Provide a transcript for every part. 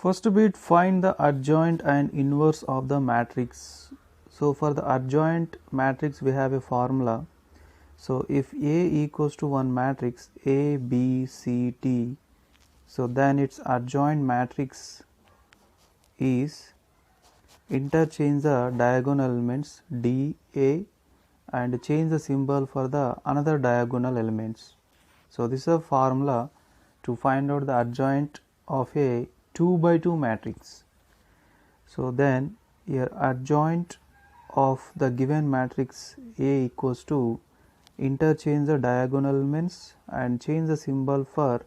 First bit, find the adjoint and inverse of the matrix. So for the adjoint matrix we have a formula. So if A equals to one matrix A, B, C, T, so then its adjoint matrix is, interchange the diagonal elements D, A and change the symbol for the another diagonal elements. So this is a formula to find out the adjoint of a 2 by 2 matrix. So then here adjoint of the given matrix A equals to, interchange the diagonal elements and change the symbol for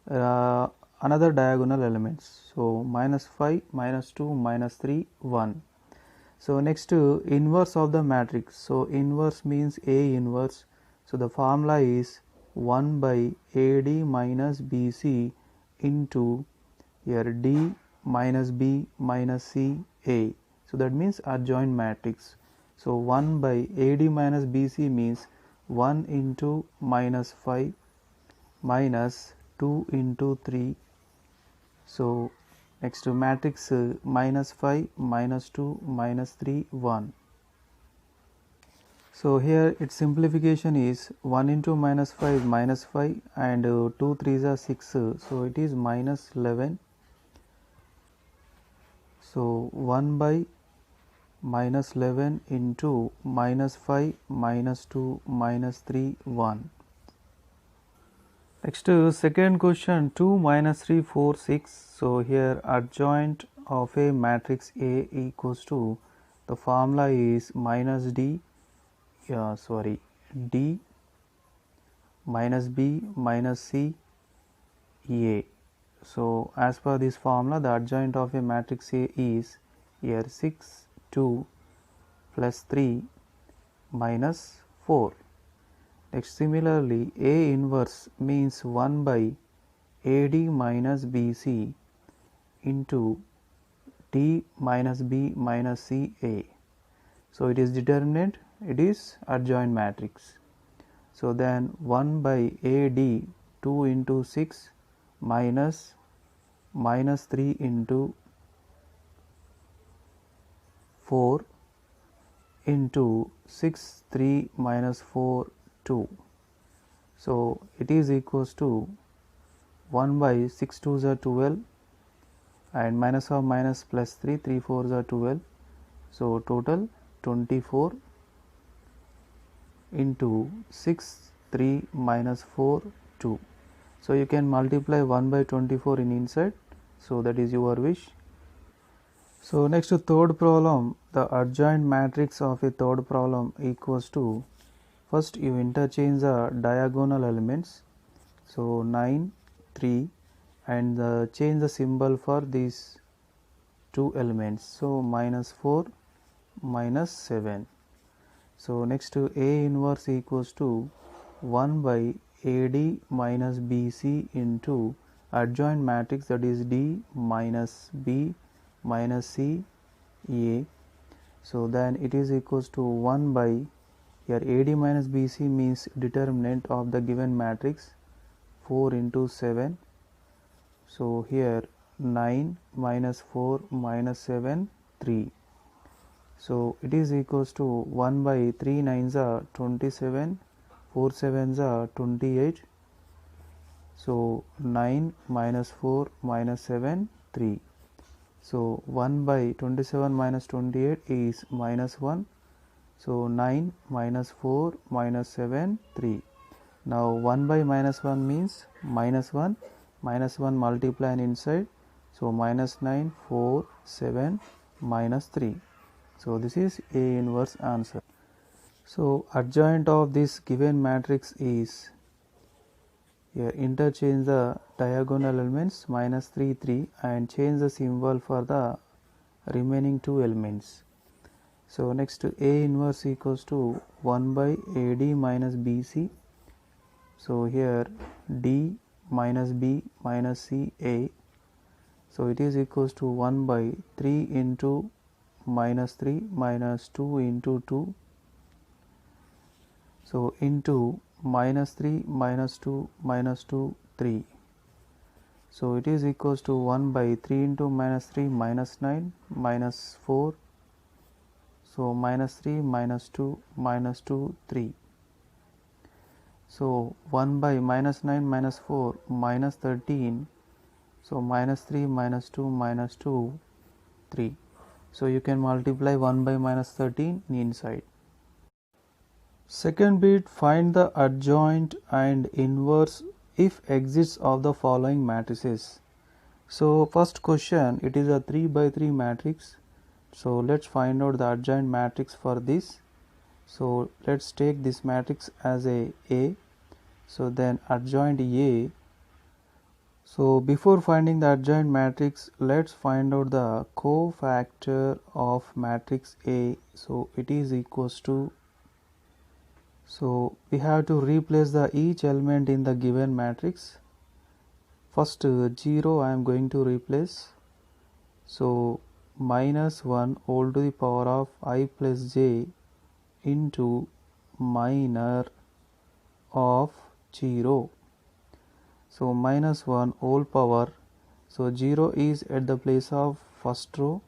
another diagonal elements. So minus 5, minus 2, minus 3, 1. So next to inverse of the matrix. So inverse means A inverse. So the formula is 1 by AD minus BC into here D minus B minus C A. So that means adjoint matrix. So 1 by AD minus BC means 1 into minus 5 minus 2 into 3. So next to matrix minus 5 minus 2 minus 3 1. So here its simplification is 1 into minus 5 minus 5 and 2 3s are 6, so it is minus 11. So 1 by minus 11 into minus 5 minus 2 minus 3 1. Next second question, 2 minus 3 4 6. So here adjoint of a matrix A equals to, the formula is minus D D minus B minus C A. So as per this formula the adjoint of a matrix A is here 6 2 plus 3 minus 4. Next similarly A inverse means 1 by AD minus BC into D minus B minus C A. So it is determinant, it is adjoint matrix. So then 1 by AD 2 into 6 minus 3 into 4 into 6 3 minus 4 2. So it is equals to 1 by 6 2s are 12 and minus of minus plus 3 3 4s are 12. So total 24 into 6 3 minus 4 2. So you can multiply 1 by 24 in inside, so that is your wish. So next to third problem, the adjoint matrix of a third problem equals to, first you interchange the diagonal elements, so 9 3 and change the symbol for these two elements, so minus 4 minus 7. So next to A inverse equals to 1 by AD minus BC into adjoint matrix, that is D minus B minus C A. So then it is equals to 1 by, here AD minus BC means determinant of the given matrix, 4 into 7. So here 9 minus 4 minus 7 3. So it is equals to 1 by 3 9s are 27, 4 7s are 28. So 9 minus 4 minus 7 3. So 1 by 27 minus 28 is minus 1. So 9 minus 4 minus 7 3. Now 1 by minus 1 means minus 1, minus 1 multiply and inside, so minus 9 4 7 minus 3. So this is A inverse answer. So adjoint of this given matrix is, here interchange the diagonal elements minus 3 3 and change the symbol for the remaining two elements. So next to A inverse equals to 1 by AD minus BC. So here D minus B minus C A. So it is equals to 1 by 3 into minus 3 minus 2 into 2. So into minus 3 minus 2 minus 2 3. So it is equals to 1 by 3 into minus 3 minus 9 minus 4. So minus 3 minus 2 minus 2 3. So 1 by minus 9 minus 4 minus 13. So minus 3 minus 2 minus 2 3. So you can multiply 1 by minus 13 inside. Second bit, find the adjoint and inverse if exists of the following matrices. So first question, it is a 3 by 3 matrix. So let's find out the adjoint matrix for this. So let's take this matrix as a A. So then adjoint A. So before finding the adjoint matrix, let's find out the cofactor of matrix A. So it is equals to, so we have to replace the each element in the given matrix. First 0 I am going to replace. So minus 1 all to the power of I plus j into minor of 0. So minus 1 whole power. So 0 is at the place of first row.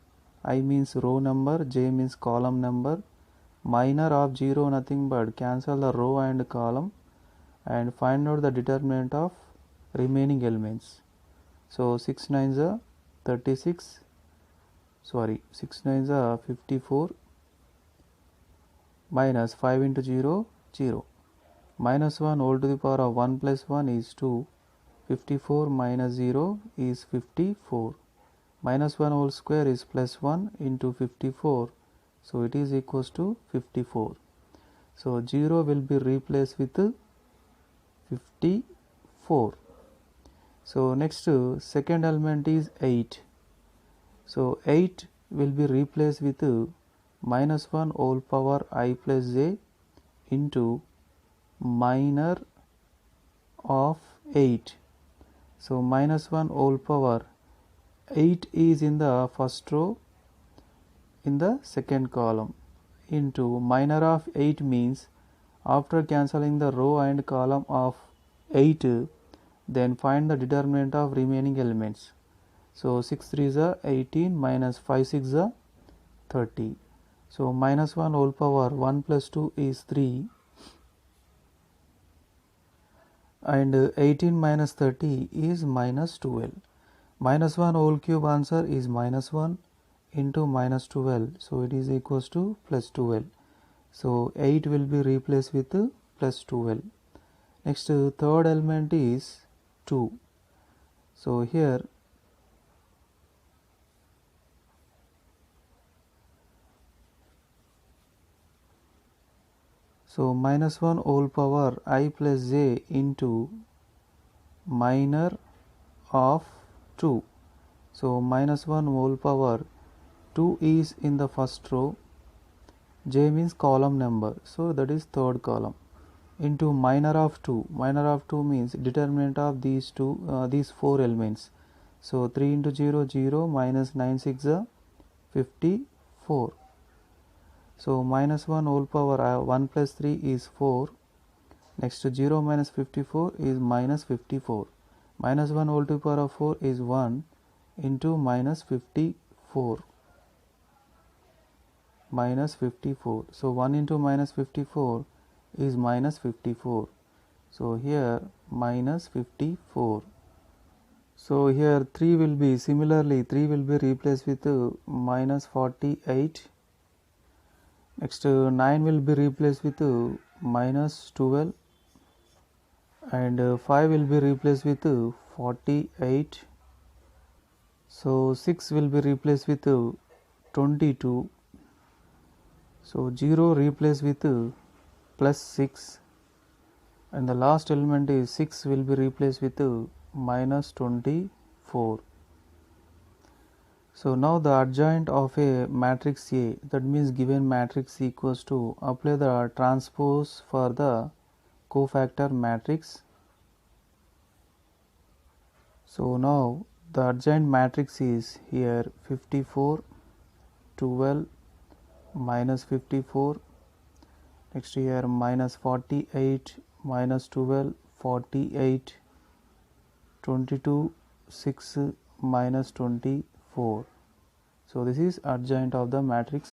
I means row number, j means column number. Minor of 0 nothing but cancel the row and column and find out the determinant of remaining elements. So 6 9s are 36, sorry 6 9s are 54, minus 5 into 0 0, minus 1 all to the power of 1 plus 1 is 2, 54 minus 0 is 54, minus 1 whole square is plus 1 into 54. So it is equals to 54. So 0 will be replaced with 54. So next second element is 8. So 8 will be replaced with minus 1 whole power I plus j into minor of 8. So minus 1 whole power 8 is in the first row in the second column into minor of 8 means after cancelling the row and column of 8, then find the determinant of remaining elements. So 6 3s are 18 minus 5 6 are 30. So minus 1 whole power 1 plus 2 is 3 and 18 minus 30 is minus 12. Minus 1 whole cube answer is minus 1 into minus 12. So it is equals to plus 12. So 8 will be replaced with plus 12. Next third element is 2. So here so minus 1 whole power I plus j into minor of 2. So minus 1 whole power 2 is in the first row, j means column number, so that is third column, into minor of 2. Minor of 2 means determinant of these these 4 elements. So 3 into 0 0 minus 9 6 are 54. So minus 1 whole power 1 plus 3 is 4. Next 0 minus 54 is minus 54. Minus 1 whole to the power of 4 is 1 into minus 54. Minus 54. So 1 into minus 54 is minus 54. So here minus 54. So here 3 will be similarly 3 will be replaced with minus 48. Next 9 will be replaced with minus 12 and 5 will be replaced with 48. So 6 will be replaced with 22. So 0 replaced with plus 6 and the last element is 6 will be replaced with minus 24. So now the adjoint of a matrix A, that means given matrix equals to, apply the transpose for the cofactor matrix. So now the adjoint matrix is here 54, 12, minus 54, next here minus 48, minus 12, 48, 22, 6 minus 24. So this is adjoint of the matrix.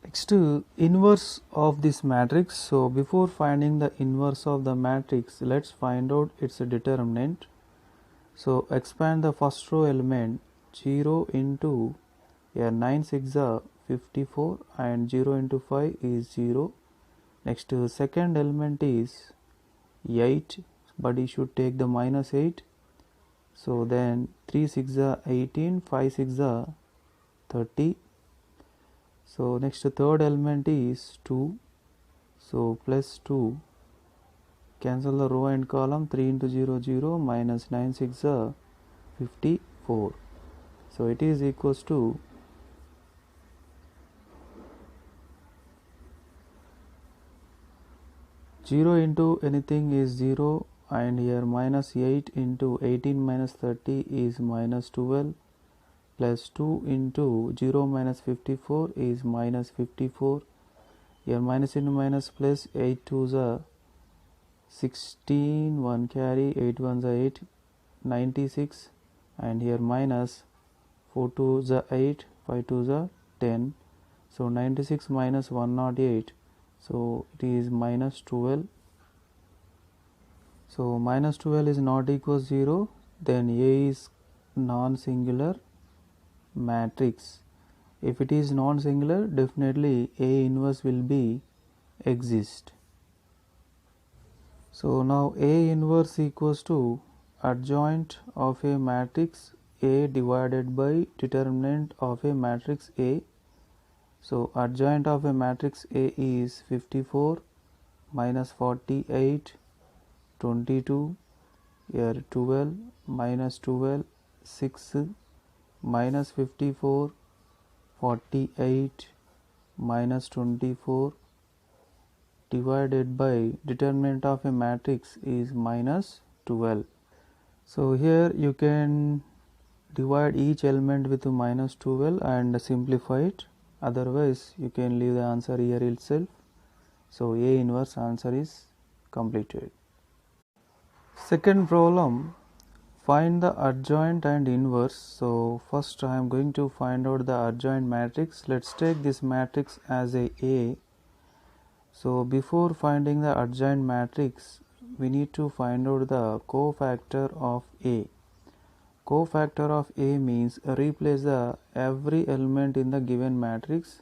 Next, inverse of this matrix. So before finding the inverse of the matrix, let's find out its determinant. So expand the first row element 0 into 9 6 are 54 and 0 into 5 is 0. Next, second element is 8, but you should take the minus 8. So then 3 6 are 18, 5 6 are 30. So next, third element is 2. So plus 2, cancel the row and column, 3 into 0 0 minus 9 6 are 54. So it is equals to 0 into anything is 0, and here minus 8 into 18 minus 30 is minus 12, plus 2 into 0 minus 54 is minus 54. Here minus into minus plus, 8 2s are 16, 1 carry, 8 1s are 8, 96, and here minus 4 2s are 8, 5 2s are 10. So 96 minus 108, so it is minus 12. So minus 12 is not equals 0, then A is non-singular matrix. If it is non-singular, definitely A inverse will be exist. So now A inverse equals to adjoint of a matrix A divided by determinant of a matrix A. So adjoint of a matrix A is 54 minus 48, 22, here 12 minus 12, 6 minus 54, 48 minus 24 divided by determinant of a matrix is minus 12. So here you can divide each element with minus 12 and simplify it, otherwise you can leave the answer here itself. So A inverse answer is completed. Second problem, find the adjoint and inverse. So first I am going to find out the adjoint matrix. Let's take this matrix as A. So before finding the adjoint matrix, we need to find out the cofactor of A. Cofactor of A means replace the every element in the given matrix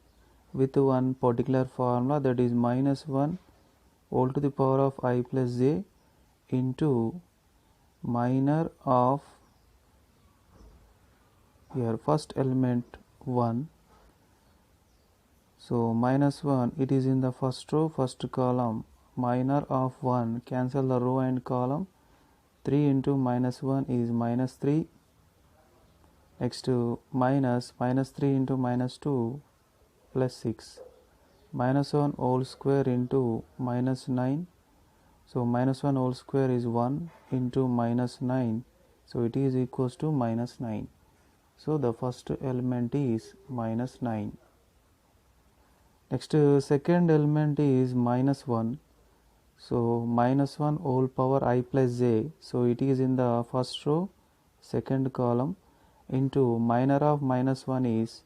with one particular formula, that is minus 1 all to the power of I plus j into minor of here first element 1. So minus 1, it is in the first row, first column, minor of 1, cancel the row and column, 3 into minus 1 is minus 3. Next to minus 3 into minus 2 plus 6, minus 1 whole square into minus 9. So minus 1 whole square is 1 into minus 9, so it is equals to minus 9. So the first element is minus 9. Next, second element is minus 1. So minus 1 whole power I plus j, so it is in the first row, second column, into minor of minus 1 is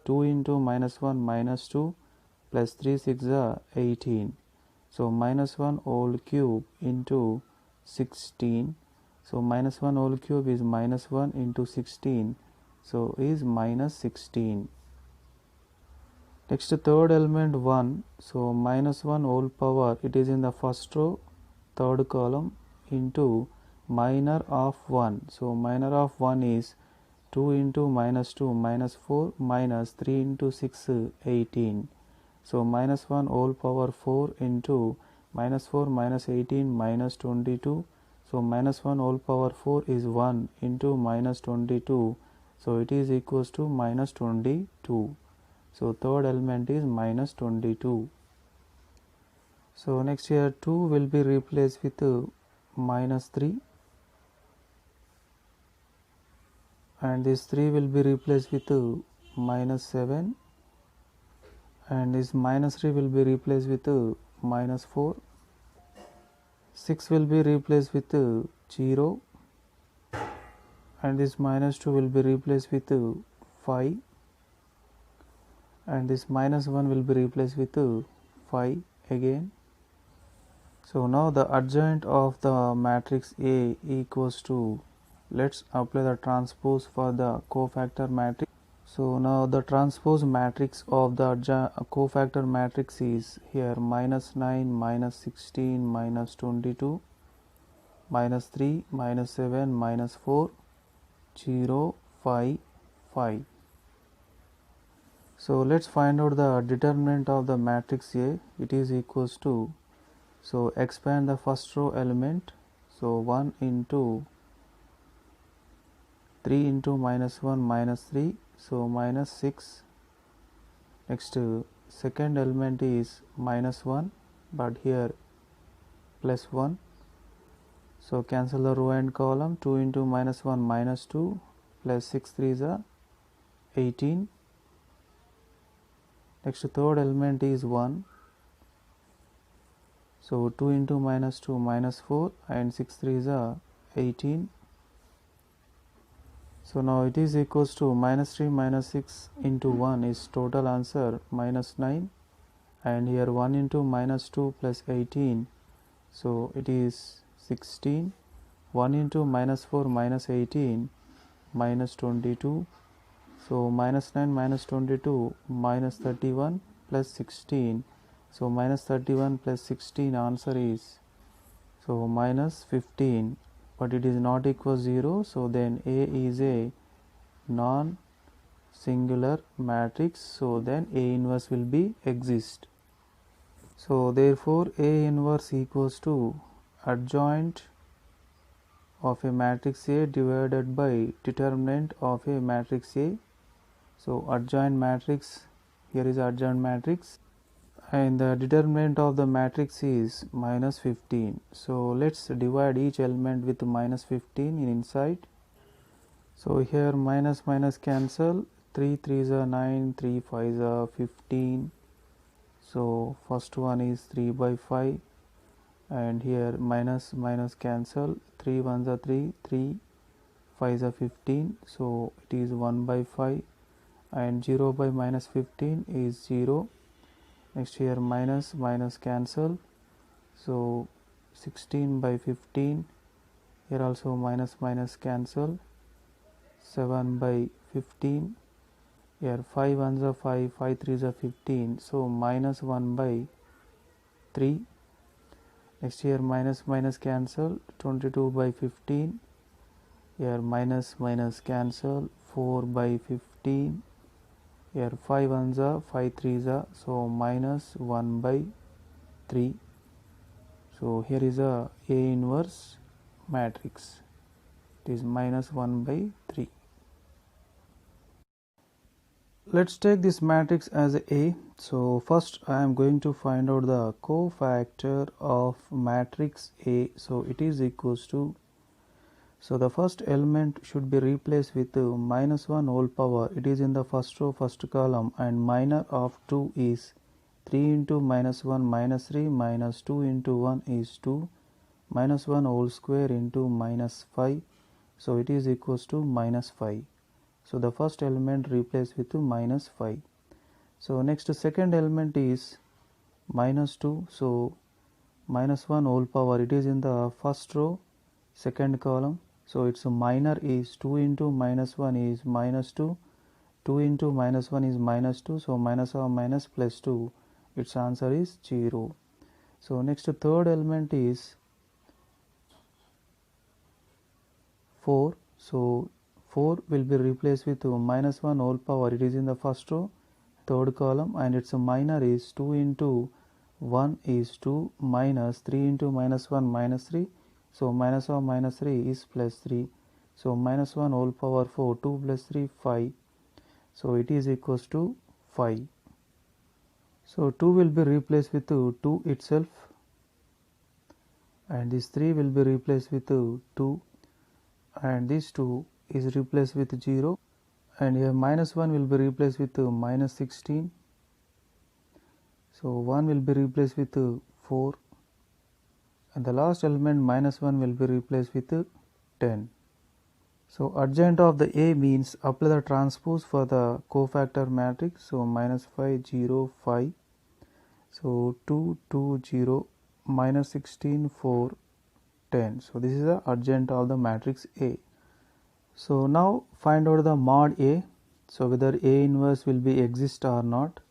2 into minus 1 minus 2 plus 3 6 are 18. So minus 1 whole cube into 16. So minus 1 whole cube is minus 1 into 16, so is minus 16. Next, third element 1. So minus 1 whole power, it is in the first row, third column, into minor of 1. So minor of 1 is 2 into minus 2 minus 4 minus 3 into 6 18. So minus 1 whole power 4 into minus 4 minus 18 minus 22. So minus 1 whole power 4 is 1 into minus 22. So it is equals to minus 22. So third element is minus 22. So next here 2 will be replaced with minus 3. And this 3 will be replaced with minus 7. And this minus 3 will be replaced with minus 4. 6 will be replaced with 0, and this minus 2 will be replaced with 5, and this minus 1 will be replaced with 5 again. So now the adjoint of the matrix A equals to, let's apply the transpose for the cofactor matrix. So now the transpose matrix of the cofactor matrix is here minus 9, minus 16, minus 22, minus 3, minus 7, minus 4, 0, 5, 5. So let's find out the determinant of the matrix A. It is equals to, so expand the first row element, so 1 into 3 into minus 1 minus 3, so minus 6. Next second element is minus 1, but here plus 1, so cancel the row and column. 2 into minus 1 minus 2, plus 6 3 is 18. Next third element is 1, so 2 into minus 2 minus 4, and 6 3 is 18. So now it is equals to minus 3 minus 6 into 1 is total answer minus 9, and here 1 into minus 2 plus 18, so it is 16. 1 into minus 4 minus 18, minus 22, so minus 9 minus 22, minus 31 plus 16, so minus 31 plus 16 answer is, so minus 15, but it is not equal 0, so then A is a non-singular matrix, so then A inverse will be exist. So therefore A inverse equals to adjoint of a matrix A divided by determinant of a matrix A. So adjoint matrix, here is adjoint matrix, and the determinant of the matrix is minus 15. So let's divide each element with minus 15 in inside. So here minus minus cancel, 3 3s are 9, 3 5s are 15. So first one is 3 by 5, and here minus minus cancel, 3 1s are 3, 3 5s are 15, so it is 1 by 5, and 0 by minus 15 is 0. Next here minus minus cancel, so 16 by 15, here also minus minus cancel, 7 by 15, here 5 1s are 5, 5 3s are 15, so minus 1 by 3. Next here minus minus cancel, 22 by 15, here minus minus cancel, 4 by 15, here 5 1s are 5 3s are, so minus 1 by 3. So here is a inverse matrix, it is minus 1 by 3. Let's take this matrix as A. So first I am going to find out the cofactor of matrix A. So it is equals to, so the first element should be replaced with minus 1 whole power, it is in the first row first column, and minor of 2 is 3 into minus 1 minus 3, minus 2 into 1 is 2, minus 1 whole square into minus 5, so it is equals to minus 5. So the first element replaced with minus 5. So next second element is minus 2, so minus 1 whole power, it is in the first row second column, so its minor is 2 into minus 1 is minus 2, 2 into minus 1 is minus 2, so minus of minus plus 2, its answer is 0. So next third element is 4, so 4 will be replaced with minus 1 whole power, it is in the first row third column, and its minor is 2 into 1 is 2, minus 3 into minus 1 minus 3, so minus of minus 3 is plus 3, so minus 1 whole power 4, 2 plus 3 5, so it is equals to 5. So 2 will be replaced with 2 itself, and this 3 will be replaced with 2, and this 2 is replaced with 0, and here minus 1 will be replaced with minus 16, so 1 will be replaced with 4, and the last element minus 1 will be replaced with 10. So adjoint of the A means apply the transpose for the cofactor matrix. So minus 5 0 5, so 2 2 0, minus 16 4 10. So this is the adjoint of the matrix A. So now find out the mod A. So whether A inverse will be exist or not.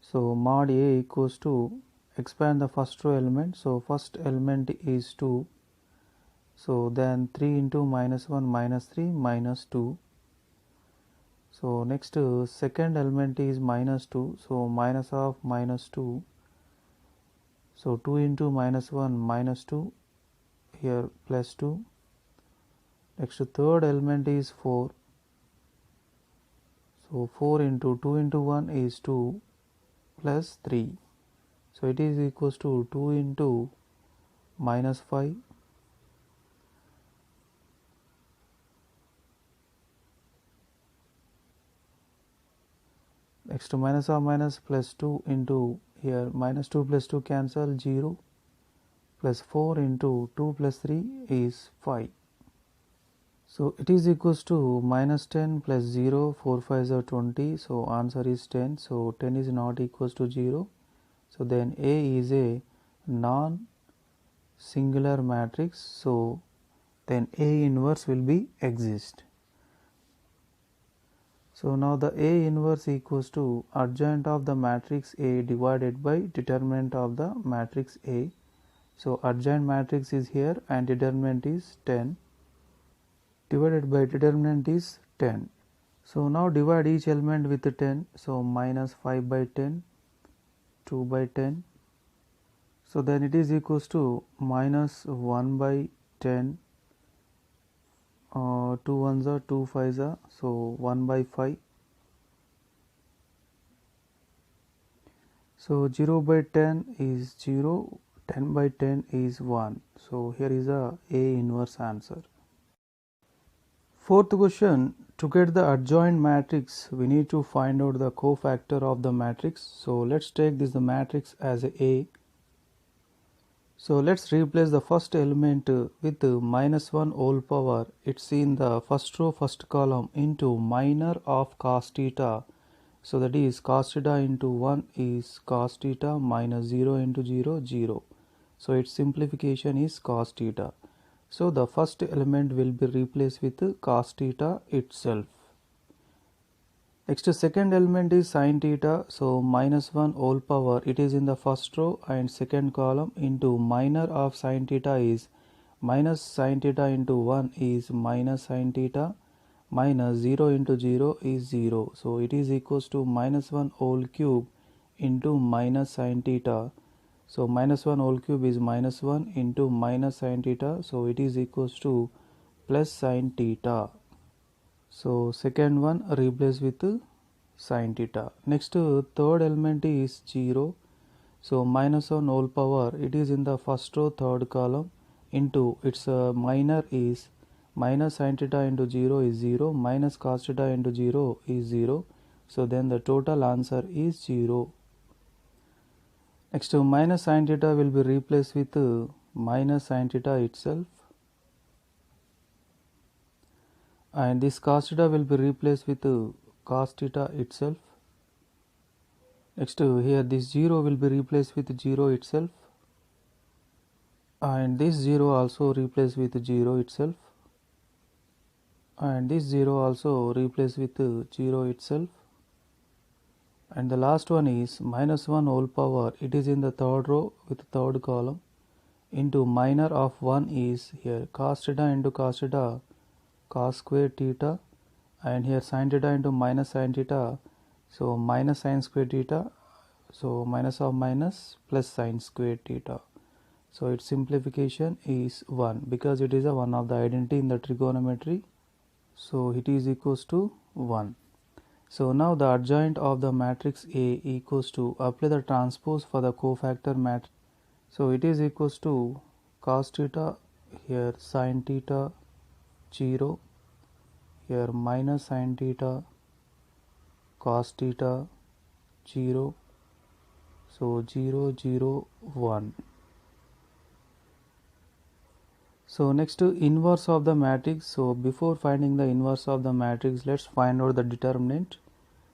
So mod A equals to, expand the first row element. So first element is 2. So then 3 into minus 1 minus 3 minus 2. So next second element is minus 2. So minus of minus 2. So 2 into minus 1 minus 2, here plus 2. Next third element is 4. So 4 into 2 into 1 is 2 plus 3. So it is equals to 2 into minus 5. Next minus of minus plus 2 into, here minus 2 plus 2 cancel, 0, plus 4 into 2 plus 3 is 5. So it is equals to minus 10 plus 0, 4 5s are 20. So answer is 10. So 10 is not equals to 0. So then A is a non-singular matrix. So then A inverse will be exist. So now the A inverse equals to adjoint of the matrix A divided by determinant of the matrix A. So adjoint matrix is here and determinant is 10, divided by determinant is 10. So now divide each element with 10. So minus 5 by 10, 2 by 10. So then it is equals to minus 1 by 10, 2 ones are 2 5s are, so 1 by 5. So 0 by 10 is 0, 10 by 10 is 1. So here is a inverse answer. Fourth question, to get the adjoint matrix we need to find out the cofactor of the matrix. So let's take this the matrix as a. So let's replace the first element with minus 1 whole power. It's in the first row first column into minor of cos theta. So that is cos theta into 1 is cos theta minus 0 into 0 0. So its simplification is cos theta. So the first element will be replaced with cos theta itself. Next second element is sin theta. So minus 1 whole power, it is in the first row and second column into minor of sin theta is minus sin theta into 1 is minus sin theta minus 0 into 0 is 0. So it is equals to minus 1 whole cube into minus sin theta. So minus 1 whole cube is minus 1 into minus sin theta. So it is equals to plus sin theta. So second one replace with sin theta. Next third element is 0. So minus 1 whole power, it is in the first row third column into its minor is minus sin theta into 0 is 0 minus cos theta into 0 is 0. So then the total answer is 0. Next minus sin theta will be replaced with minus sin theta itself, and this cos theta will be replaced with cos theta itself. Next here this 0 will be replaced with 0 itself, and this 0 also replaced with 0 itself, and this 0 also replaced with 0 itself, and the last one is minus 1 whole power, it is in the third row with third column into minor of 1 is here cos theta into cos theta cos square theta, and here sin theta into minus sin theta, so minus sin square theta, so minus of minus plus sin square theta. So its simplification is 1 because it is a one of the identity in the trigonometry. So it is equals to 1. So now the adjoint of the matrix A equals to, apply the transpose for the cofactor matrix. So it is equals to cos theta, here sin theta 0, here minus sin theta cos theta 0, so 0 0 1. So next to inverse of the matrix. So before finding the inverse of the matrix, let's find out the determinant.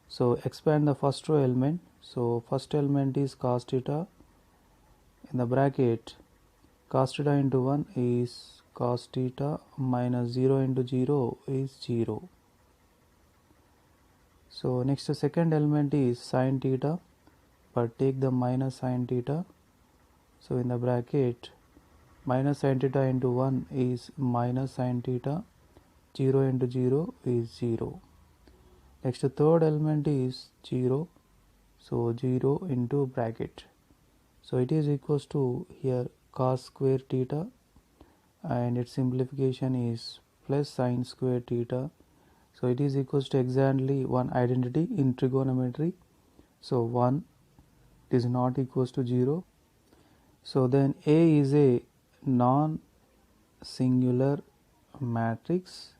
So expand the first row element. So first element is cos theta, in the bracket cos theta into 1 is cos theta minus 0 into 0 is 0. So next the second element is sin theta, but take the minus sin theta. So in the bracket minus sin theta into 1 is minus sin theta, 0 into 0 is 0. Next the third element is 0, so 0 into bracket. So it is equals to here cos square theta, and its simplification is plus sin square theta. So it is equals to exactly one identity in trigonometry. So 1 is not equals to 0. So then A is a non-singular matrix.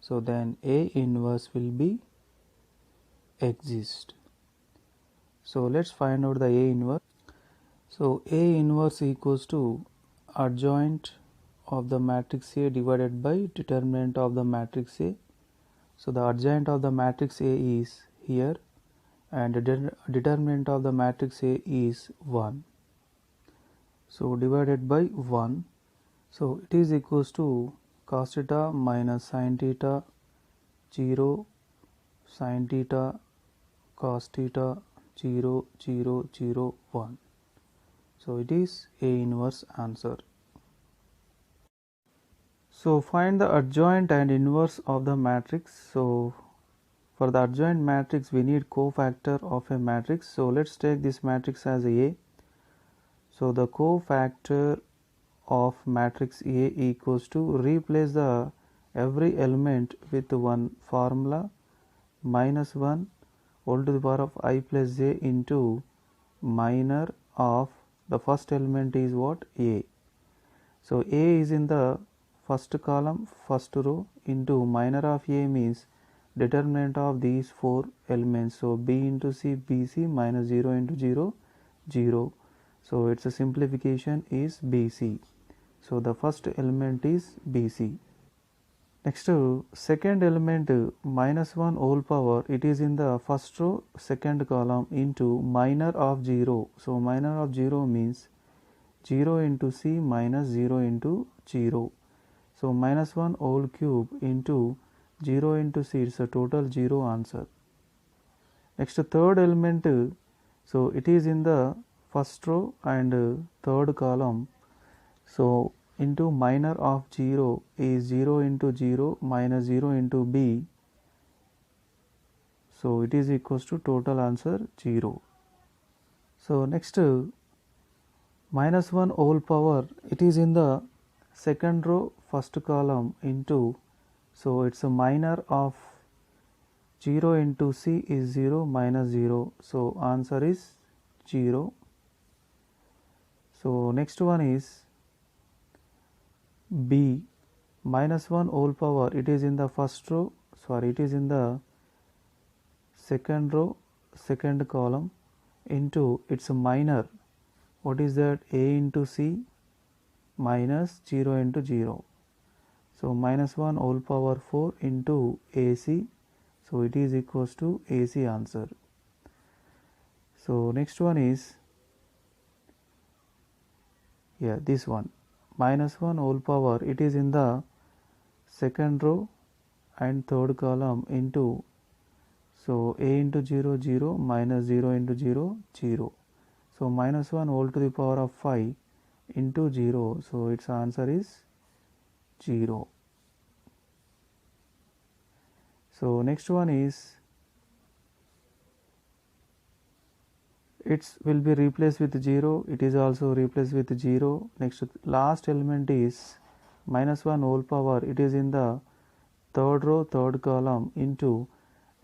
So then A inverse will be exist. So let's find out the A inverse. So A inverse equals to adjoint of the matrix A divided by determinant of the matrix A. So the adjoint of the matrix A is here, and the determinant of the matrix A is 1. So divided by 1. So it is equals to cos theta minus sin theta, 0, sin theta, cos theta, 0, 0, 0, 1. So it is A inverse answer. So find the adjoint and inverse of the matrix. So for the adjoint matrix we need cofactor of a matrix. So let's take this matrix as A. So the cofactor of matrix A equals to, replace the every element with one formula, minus 1 whole to the power of I plus j into minor of the first element is what? A. So A is in the first column, first row, into minor of A means determinant of these four elements. So B into C, BC minus 0 into 0, 0. So its a simplification is BC. So the first element is BC. Next second element minus 1 whole power, it is in the first row, second column, into minor of 0. So minor of 0 means 0 into C minus 0 into 0. So minus 1 whole cube into 0 into C, it's a total 0 answer. Next third element, so it is in the first row and third column. So into minor of 0 is 0 into 0 minus 0 into B. So it is equals to total answer 0. So next minus 1 whole power, it is in the second row, first column, into, so it's a minor of 0 into C is 0 minus 0. So answer is 0. So next one is B, minus 1 whole power, it is in the first row, it is in the second row, second column, into, it's a minor, what is that? A into C minus 0 into 0. So minus 1 whole power 4 into AC. So it is equals to AC answer. So next one is, this one, minus 1 whole power, it is in the second row and third column, into, so A into 0, 0 minus 0 into 0, 0. So minus 1 whole to the power of 5 into 0. So its answer is 0. So next one is, it will be replaced with 0, it is also replaced with 0. Next last element is minus 1 whole power, it is in the third row, third column, into,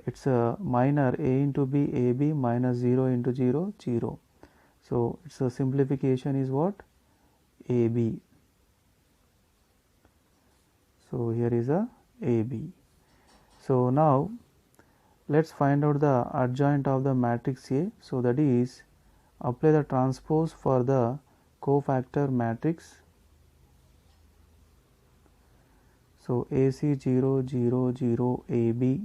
it's a minor, A into B, AB minus 0 into 0, 0. So its a simplification is what? AB. So here is a AB. So now let's find out the adjoint of the matrix A. So that is, apply the transpose for the cofactor matrix. So AC 0 0 0 AB,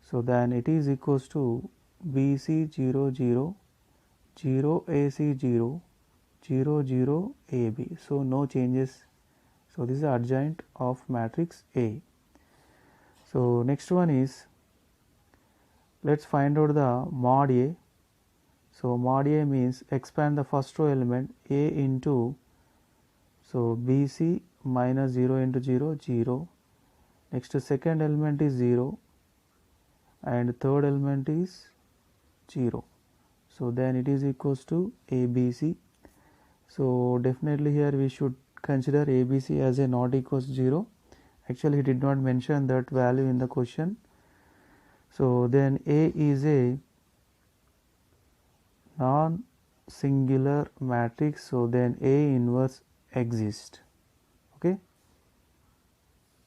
so then it is equals to BC 0 0 0 AC 0 0 0 AB. So no changes. So this is the adjoint of matrix A. So next one is, let's find out the mod A. So mod A means expand the first row element A into, so BC minus 0 into 0 0. Next second element is 0 and third element is 0. So then it is equals to ABC. So definitely here we should consider ABC as a not equals 0. Actually he did not mention that value in the question. So then A is a non-singular matrix, so then A inverse exists. Okay.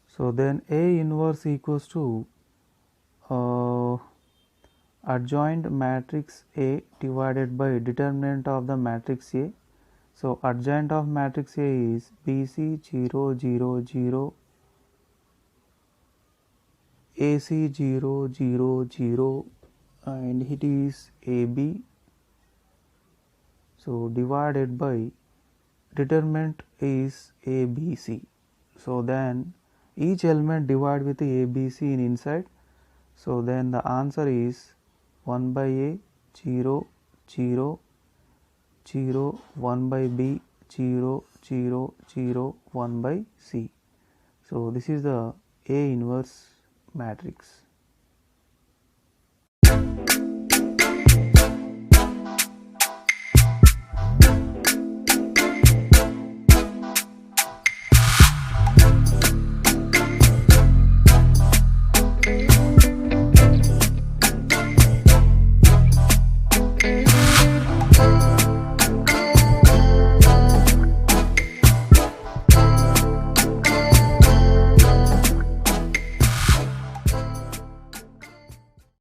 So then A inverse equals to adjoint matrix A divided by determinant of the matrix A. So adjoint of matrix A is BC 0 0 0 AC 0 0 0 and it is AB. So divided by determinant is ABC. So then each element divide with ABC in inside. So then the answer is 1 by A 0 0 0 1 by B 0 0 0 1 by C. So this is the A inverse matrix.